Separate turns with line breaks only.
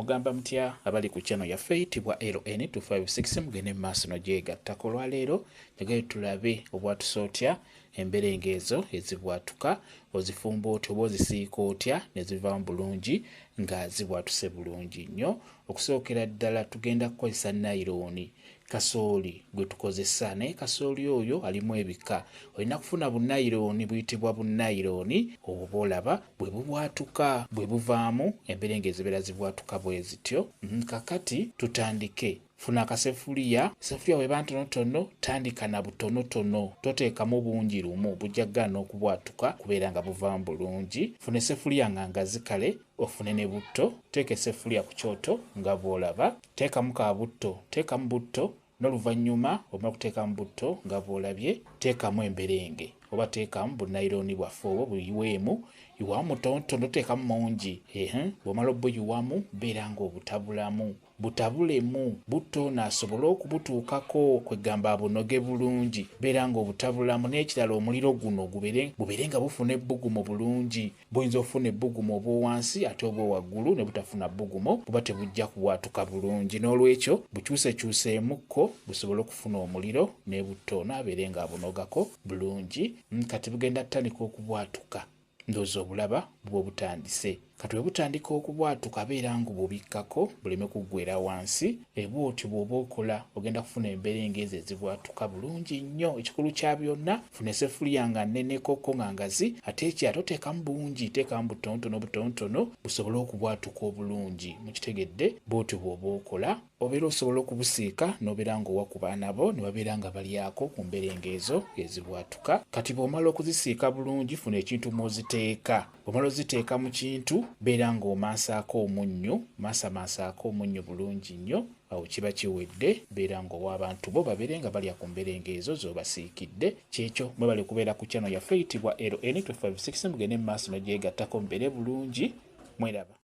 mugamba mutya abali ku channel yaffe eyitibwa LN256 mugende maaso n'ogyegattako. Olwaleero njagala tulabe obwatusootya emberenge ezo ezibwatuka ozifumba otya oba ozisiika otya ne zivaamu bulungi nga zibwatuse bulungi nnyo. Okusookera ddala tugenda kukozesa nayironi kasooli gwe tukozesa, naye kasooli oyo alimu ebika. Olina kufuna bunayironi buyitibwa bunayironi obwo olaba bwe bubwatuka bwe buvaamu emberenge ezibeera zibwatuka bwe zityo. Kakati tutandike. Funa akasefuliya, sefuliya bweba ntonotono tandika na butonotono, toteekamu bungi lumu bujja kugaana okubwatuka kubeera nga buvaamu bulungi. Funa sefuliya nga ngazikale, ofune ne butto, teeka sefuliya ku kyoto nga bw'olaba, teekamu ka butto, teekamu butto n'oluvannyuma omala kuteekamu butto nga bw'olabye, teekamu emberenge oba teekamu bunayironi bwaffe obwo buyiweemu, yiwamu mutonotono, teekamu mungi. Bw'omala obuyiwamu beera ng'obutabulamu, butabulemu butto n'asobole okubutuukako kwegamba bunoge bulungi, beera ng'obutabulamu. N'ekirala omuliro guno gubeere nga bufuna ebbugumo bulungi. Buyinza okufuna ebbugumo obw'owansi ate obw'owaggulu ne butafuna bbugumo, buba tebujja kubwatuka bulungi. N'olwekyo bukyusekyuseemukko busobole okufuna omuliro ne butto n'abeere nga abunogako bulungi. Kati bugenda tutandika okubwatuka, ndowooza obulaba buba butandise. Kati bwe butandika okubwatuka beera ng'obubikkako buleme kuggweera wansi. Bw'otyo bw'oba okola ogenda kufuna emberenge ezo ezibwatuka bulungi nnyo. Ekikulu kya byonna, funa essefuliya nga nnene koko nga ngazi, ate ekirala toteekamu bungi, teekamu butonotono busobole okubwatuka obulungi. Mukitegedde? Bw'otyo bw'oba okola obeera osobola okubusiika n'obeera ng'owa ku baana bo ne babeera nga balyako ku mberenge ezo ezibwatuka. Kati bw'omala okuzisiika bulungi, funa ekintu mw'oziteeka. Bw'omala oziteeka mu kintu beera ng'omaasaako omunnyo, maasaako omunnyo bulungi nnyo. Awo kiba kiwedde, beera ng'owa abantu bo babeere nga balya ku mberenge ezo z'obasiikidde. Kyekyo mwebale kubeera ku channel yaffe eyitibwa LN256 mugende mu maaso n'ogyegattako mubeere bulungi. Mweraba.